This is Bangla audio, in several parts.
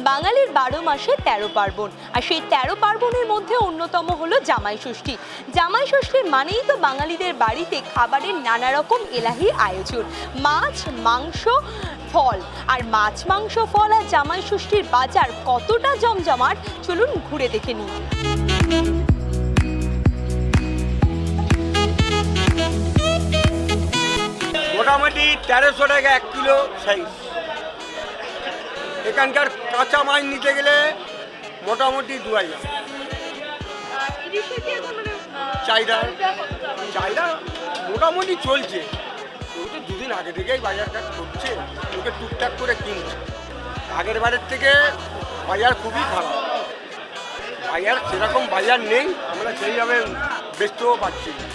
বাঙালির 12 মাসে 13 পার্বণ, আর সেই 13 পার্বণের মধ্যে অন্যতম হলো জামাই ষষ্ঠী। জামাই ষষ্ঠীর মানেই তো বাঙালিদের বাড়িতে খাবারের নানা রকম এলাহি আয়োজন, মাছ মাংস ফল। আর মাছ মাংস ফল আর জামাই ষষ্ঠীর বাজার কতটা জমজমাট, চলুন ঘুরে দেখে নিই। মোটামুটি 1300 টাকা 1 কিলো সাইজ। এখানকার কাঁচা মাছ নিতে গেলে মোটামুটি 2000। চাহিদা মোটামুটি চলছে, ওই তো 2 দিন আগে থেকেই বাজার কাজ করছে, ওকে টুকটাক করে কিনছে। আগের বারের থেকে বাজার খুবই খারাপ, বাজার সেরকম বাজার নেই, আমরা সেইভাবে বেচতেও পারছি না।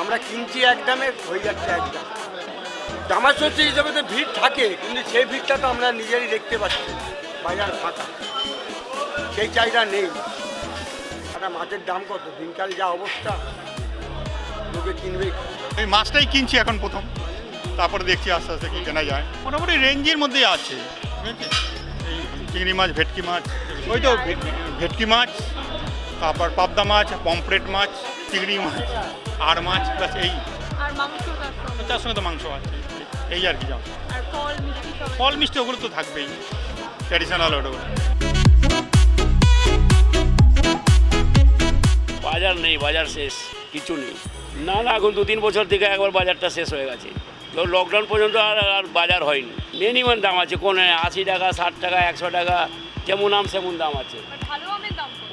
আমরা কিনছি এক দামে, হয়ে যাচ্ছে এক দাম। জামাই ষষ্ঠী হিসাবে তো ভিড় থাকে, কিন্তু সেই ভিড়টা তো আমরা নিজেরই দেখতে পাচ্ছি, বাজার ফাঁকা, সেই চাহিদা নেই। একটা মাছের দাম কত, দিনকাল যা অবস্থা, লোকে কিনবে। এই মাছটাই কিনছি এখন প্রথম, তারপরে দেখছি আস্তে আস্তে কি কেনা যায়। মোটামুটি রেঞ্জের মধ্যেই আছে, ঠিক আছে। এই চিংড়ি মাছ, ভেটকি মাছ, ওই তো ভেটকি মাছ, তারপর পাবদা মাছ, পমফ্রেট মাছ, চিংড়ি মাছ, আর মাছ, প্লাস এই তার সঙ্গে তো মাংস আছে, এই আর কি জানো। ফল মিষ্টি ওগুলো তো থাকবেই, ট্র্যাডিশনাল ওগুলো। বাজার নেই, বাজার শেষ, কিছু নেই। না এখন 2-3 বছর থেকে একবার বাজারটা শেষ হয়ে গেছে। তো লকডাউন পর্যন্ত আর বাজার হয়নি। মিনিমাম দাম আছে, কোন 80 টাকা, 60 টাকা, 100 টাকা, যেমন আম সেমন দাম আছে।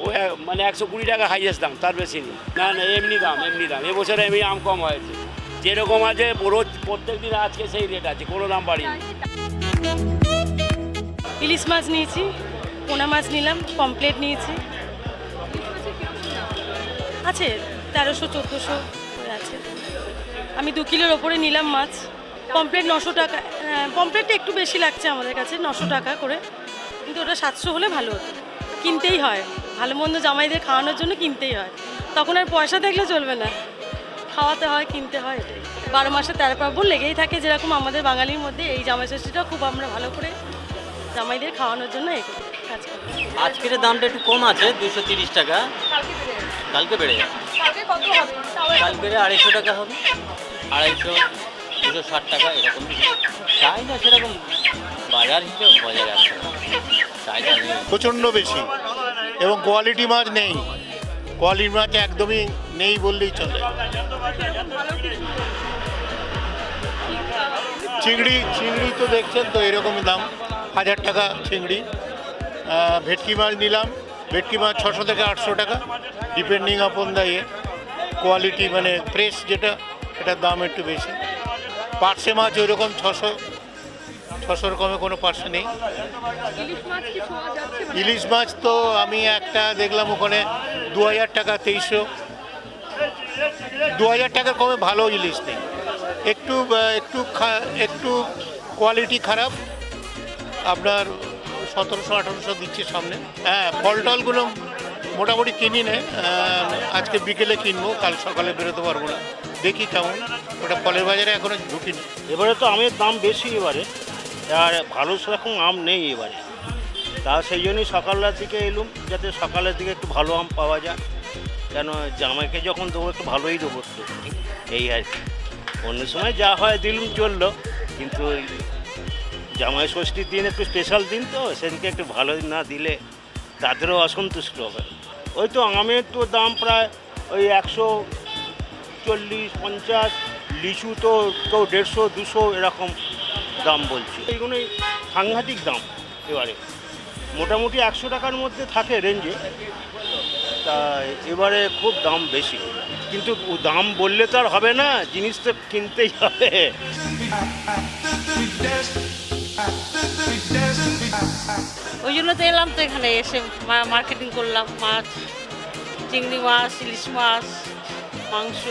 ও মানে 120 টাকা হাইয়েস্ট দাম, তার বেশি নেই। না এমনি দাম। এবছরে এমনি আম কম হয়েছে, যেরকম আছে রোজ প্রত্যেক দিন আজকে সেই রেট আছে, কোনো দাম বাড়িনি। ইলিশ মাছ নিয়েছি, পোনা মাছ নিলাম, পমপ্লেট নিয়েছি, আছে 1300-1400 আছে। আমি 2 কিলোর ওপরে নিলাম মাছ। পমপ্লেট 900 টাকা, পমপ্লেটটা একটু বেশি লাগছে আমাদের কাছে, 900 টাকা করে, কিন্তু ওটা 700 হলে ভালো হতো। কিনতেই হয়, ভালো মন্দ জামাইদের খাওয়ানোর জন্য কিনতেই হয়, তখন আর পয়সা দেখলে চলবে না, খাওয়াতে হয়, কিনতে হয়, এটাই। 12 মাসে 13 পার্বণ লেগেই থাকে, যেরকম আমাদের বাঙালির মধ্যে এই জামাই ষষ্ঠীটা খুব আমরা ভালো করে জামাইদের খাওয়ানোর জন্য এই কাজ করি। আজকের দামটা একটু কম আছে, 230 টাকা, কালকে বেড়ে যাবে। কালকে 250 টাকা হবে, 250, 260 টাকা এরকম। চাই না সেরকম বাজার হিসেবে, বাজারে আসছে চাহিদা নেই, প্রচণ্ড বেশি, এবং কোয়ালিটি মাছ নেই, কোয়ালিটি মাছ একদমই নেই বললেই চলে। চিংড়ি তো দেখছেন তো এরকম দাম, 1000 টাকা চিংড়ি। ভেটকি মাছ নিলাম, ভেটকি মাছ 600 থেকে 800 টাকা, ডিপেন্ডিং আপন দ্য কোয়ালিটি, মানে ফ্রেশ যেটা, এটার দাম একটু বেশি। পার্শে মাছ ওইরকম 600 কমে কোনো পার্শে নেই। ইলিশ মাছ তো আমি একটা দেখলাম ওখানে 2000 টাকা, 2300। 2000 টাকার কমে ভালো ইলিশ নেই, একটু কোয়ালিটি খারাপ। আপনার 1700-1800 দিচ্ছে সামনে। হ্যাঁ, ফল টলগুলো মোটামুটি কিনি নেই, আজকে বিকেলে কিনবো, কাল সকালে বেরোতে পারবো না, দেখি কেমন। ওটা ফলের বাজারে এখনো ঢুকিনি। এবারে তো আমের দাম বেশি এবারে, আর ভালো সেরকম আম নেই এবারে, তা সেই জন্যই সকালের দিকে এলুম, যাতে সকালের দিকে একটু ভালো আম পাওয়া যায়, কেন জামাইকে যখন দেবো একটু ভালোই দেবো একটু, এই আর কি। অন্য সময় যা হয় দিলুম চললো, কিন্তু জামাই ষষ্ঠীর দিন একটু স্পেশাল দিন, তো সেদিকে একটু ভালো না দিলে তাদেরও অসন্তুষ্ট হবে। ওই তো আমের তো দাম প্রায় ওই 140-50, লিচু তো কেউ 150-200 এরকম দাম বলছে। এইগুলোই সাংঘাতিক দাম এবারে, মোটামুটি 100 টাকার মধ্যে থাকে রেঞ্জে, তা এবারে খুব দাম বেশি। কিন্তু দাম বললে তো আর হবে না, জিনিস তো কিনতেই হবে। ওই জন্য তো এলাম, তো এখানে এসে মার্কেটিং করলাম, মাছ, চিংড়ি মাছ, ইলিশ মাছ, মাংস।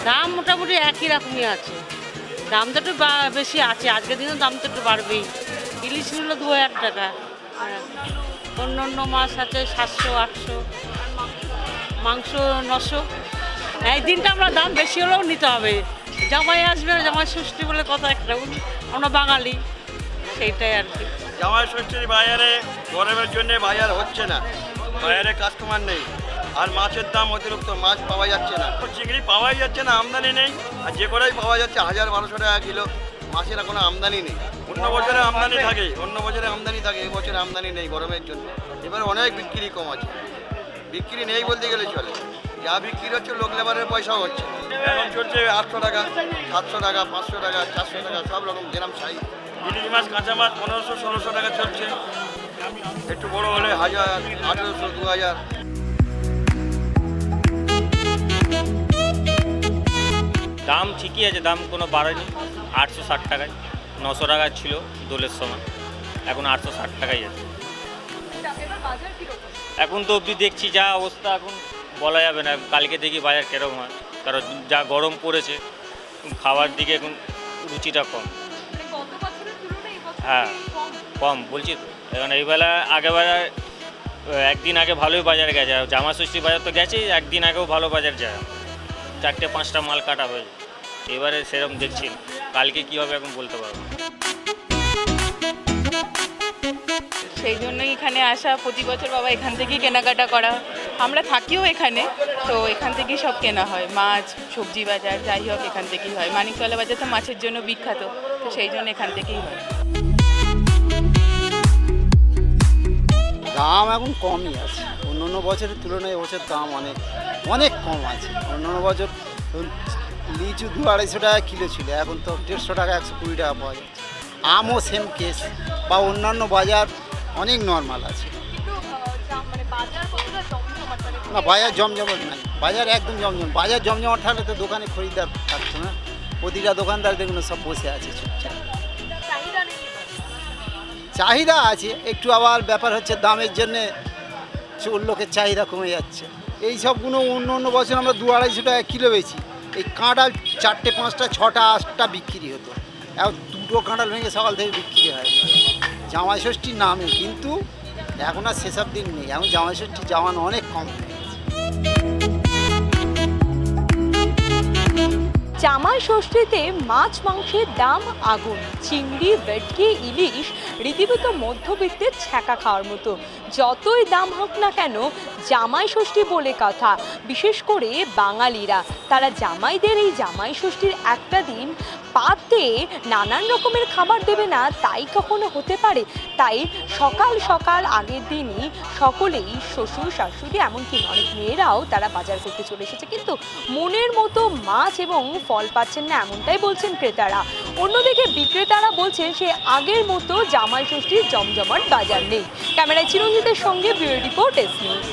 দাম মোটামুটি একই রকমই আছে, দাম তো একটু বেশি আছে, আজকের দিনে দাম তো একটু বাড়বেই। ইলিশ নিল 2000 টাকা, অন্য অন্য মাছ আছে 700-800, মাংস 900। এই দিনটা আমরা দাম বেশি হলেও নিতে হবে, জামাই আসবে আর জামাই ষষ্ঠী বলে কথা একটা, আমরা বাঙালি, সেইটাই আর কি। জামাই ষষ্ঠীর বাজারে গরমের জন্য বাজার হচ্ছে না, বাজারে কাস্টমার নেই, আর মাছের দাম অতিরিক্ত, মাছ পাওয়া যাচ্ছে না, চিংড়ি পাওয়াই যাচ্ছে না, আমদানি নেই, আর যে কটাই পাওয়া যাচ্ছে 1000-1200 টাকা কিলো, মাছের কোনো আমদানি নেই। অন্য বছরে আমদানি থাকে, এবছরে আমদানি নেই গরমের জন্য। এবারে অনেক বিক্রি কম আছে, বিক্রি নেই বলতে গেলে চলে, যা বিক্রি হচ্ছে লোক লেবারের পয়সাও হচ্ছে। এখন চলছে 800 টাকা, 700 টাকা, 500 টাকা, 400 টাকা, সব রকম যেরকম চাই। ইলিশ মাছ, কাঁচা মাছ 1500-1600 টাকা চলছে, একটু বড় হলে 1000, 1800, 2000। দাম ঠিকই আছে, দাম কোনো বাড়েনি, 860 টাকায়, 900 টাকা ছিল দোলের সময়, এখন 860 টাকাই আছে। এখন তো অবধি দেখছি যা অবস্থা, এখন বলা যাবে না কালকে দেখি বাজার কীরকম হয়, কারণ যা গরম পড়েছে, খাওয়ার দিকে এখন রুচিটা কম। হ্যাঁ কম বলছি তো, এখন এইবেলা আগেবেলা একদিন আগে ভালোই বাজার গেছে, জামা ষষ্ঠী বাজার তো গেছেই, একদিন আগেও ভালো বাজার যায়, 4-5টা মাল কাটা হয়ে যায়। এবারে সেরকম দেখছি, কালকে কী হবে এখন বলতে পারবো না। সেই জন্যই এখানে আসা, প্রতি বছর বাবা এখান থেকেই কেনাকাটা করা, আমরা থাকিও এখানে, তো এখান থেকেই সব কেনা হয়, মাছ, সবজি বাজার যাই হোক এখান থেকেই হয়। মানিকতলা বাজার তো মাছের জন্য বিখ্যাত, তো সেই জন্য এখান থেকেই হয়। দাম এখন কমই আছে, অন্য বছরের তুলনায় এবছর দাম অনেক কম আছে। অন্য বছর লিচু 200-250 টাকা কিলো ছিল, এখন তো 150 টাকা, 120 টাকা পাওয়া যাচ্ছে। আমও সেম কেস, বা অন্যান্য বাজার অনেক নর্মাল আছে। না বাজার জমজমাট নাই, বাজার একদম বাজার জমজমাট থাকলে তো দোকানে খরিদ্দার থাকতো না, প্রতিটা দোকানদার দেখুন সব বসে আছে চুপচাপ। চাহিদা আছে একটু, আবার ব্যাপার হচ্ছে দামের জন্যে লোকের চাহিদা কমে যাচ্ছে। এই সবগুলো অন্য বছর আমরা 200-250 টাকা কিলো বেচি, এই কাঁঠাল 4টে 5টা 6টা 8টা বিক্রি হতো, এখন 2টো কাঁঠাল ভেঙে সকাল থেকে বিক্রি হয়। জামাই ষষ্ঠীর নামে, কিন্তু এখন আর সেসব দিন নেই, এখন জামাই ষষ্ঠীর জামানো অনেক কম হয়ে গেছে। জামাই ষষ্ঠীতে মাছ মাংসের দাম আগুন, চিংড়ি, ভেটকি, ইলিশ রীতিমতো মধ্যবিত্তের ছ্যাঁকা খাওয়ার মতো। যতই দাম হোক না কেন, জামাই ষষ্ঠী বলে কথা, বিশেষ করে বাঙালিরা, তারা জামাইদের এই জামাই ষষ্ঠীর একটা দিন পাতে নানান রকমের খাবার দেবে না, তাই কখনো হতে পারে? তাই সকাল সকাল আগের দিনই সকলেই, শ্বশুর শাশুড়ি এমনকি অনেক মেয়েরাও তারা বাজার করতে চলে এসেছে, কিন্তু মনের মতো মাছ এবং ফল পাচ্ছেন না, এমনটাই বলছেন ক্রেতারা। অন্যদিকে বিক্রেতারা বলছেন সে আগের মতো জামাই ষষ্ঠীর জমজমাট বাজার নেই। ক্যামেরায় চিরঞ্জিতের সঙ্গে ব্যুরো রিপোর্ট, এস নিউজ।